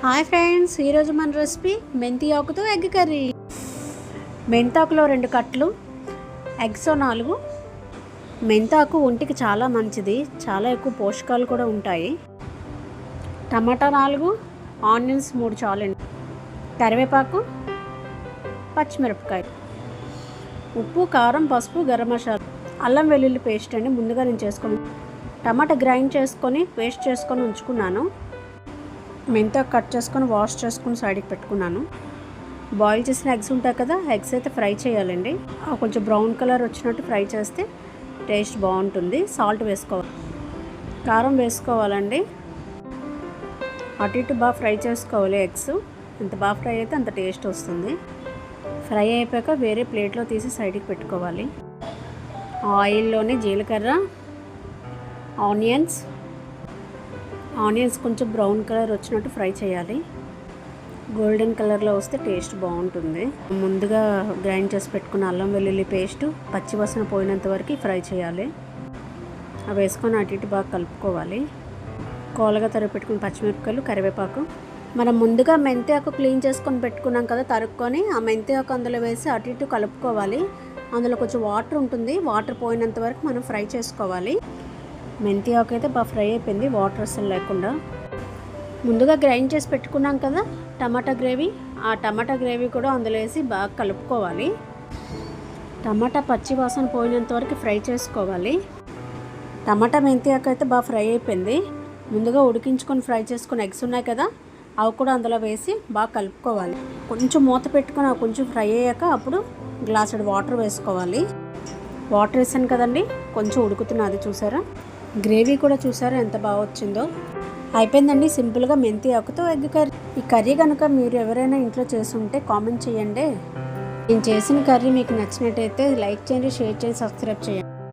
Hi friends, ఈరోజు మన recipe మెంతి ఆకుతో ఎగ్ కర్రీ. మెంతాకులో 2 కట్లు, ఎగ్స్ 4. మెంతాకు ఒంటికి చాలా మంచిది, చాలా ఎక్కువ పోషకాలు కూడా ఉంటాయి. టమాటా 4, ఆనియన్స్ 3 చాలండి. కరివేపాకు, పచ్చిమిరపకాయ, ఉప్పు, కారం, పసుపు, గరం మసాలా, అల్లం వెల్లుల్లి పేస్ట్ అండి. ముందుగా నేను టమాటా గ్రైండ్ చేసుకొని పేస్ట్ చేసుకొని ఉంచుకున్నాను. మెంతాకు కట్ చేసుకొని వాష్ చేసుకొని సైడ్కి పెట్టుకున్నాను. బాయిల్ చేసిన ఎగ్స్ ఉంటాయి కదా, ఎగ్స్ అయితే ఫ్రై చేయాలండి. కొంచెం బ్రౌన్ కలర్ వచ్చినట్టు ఫ్రై చేస్తే టేస్ట్ బాగుంటుంది. సాల్ట్ వేసుకోవాలి, కారం వేసుకోవాలండి. అటు ఇటు బాగా ఫ్రై చేసుకోవాలి. ఎగ్స్ ఎంత బాగా ఫ్రై అయితే అంత టేస్ట్ వస్తుంది. ఫ్రై అయిపోయాక వేరే ప్లేట్లో తీసి సైడ్కి పెట్టుకోవాలి. ఆయిల్లోనే జీలకర్ర, ఆనియన్స్ కొంచెం బ్రౌన్ కలర్ వచ్చినట్టు ఫ్రై చేయాలి. గోల్డెన్ కలర్లో వస్తే టేస్ట్ బాగుంటుంది. ముందుగా గ్రైండ్ చేసి పెట్టుకున్న అల్లం వెల్లుల్లి పేస్ట్ పచ్చి వాసన పోయినంత వరకు ఫ్రై చేయాలి. అవి వేసుకొని అటు ఇటు బాగా కలుపుకోవాలి. కోలగా తరిగి పెట్టుకుని పచ్చిమిరపకాయలు, కరివేపాకు, మనం ముందుగా మెంతి ఆకు క్లీన్ చేసుకొని పెట్టుకున్నాం కదా, తరుక్కొని ఆ మెంతి ఆకు అందులో వేసి అటు ఇటు కలుపుకోవాలి. అందులో కొంచెం వాటర్ ఉంటుంది, వాటర్ పోయినంత వరకు మనం ఫ్రై చేసుకోవాలి. మెంతి ఆకు అయితే బాగా ఫ్రై అయిపోయింది, వాటర్ అసలు లేకుండా. ముందుగా గ్రైండ్ చేసి పెట్టుకున్నాం కదా టమాటా గ్రేవీ, ఆ టమాటా గ్రేవీ కూడా అందులో వేసి బాగా కలుపుకోవాలి. టమాటా పచ్చి వాసన పోయినంత వరకు ఫ్రై చేసుకోవాలి. టమాటా మెంతి ఆకు అయితే బాగా ఫ్రై అయిపోయింది. ముందుగా ఉడికించుకొని ఫ్రై చేసుకుని ఎగ్స్ ఉన్నాయి కదా, అవి కూడా అందులో వేసి బాగా కలుపుకోవాలి. కొంచెం మూత పెట్టుకొని అవి కొంచెం ఫ్రై అయ్యాక అప్పుడు గ్లాసుడు వాటర్ వేసుకోవాలి. వాటర్ వేసాను కదండి, కొంచెం ఉడుకుతున్నది. చూసారా, గ్రేవీ కూడా చూసారా ఎంత బాగా వచ్చిందో. అయిపోయిందండి సింపుల్గా మెంతి ఆకుతో ఎగ్ కర్రీ. ఈ కర్రీ కనుక మీరు ఎవరైనా ఇంట్లో చేసుంటే కామెంట్ చేయండి. నేను చేసిన కర్రీ మీకు నచ్చినట్టయితే లైక్ చేయండి, షేర్ చేయండి, సబ్స్క్రైబ్ చేయండి.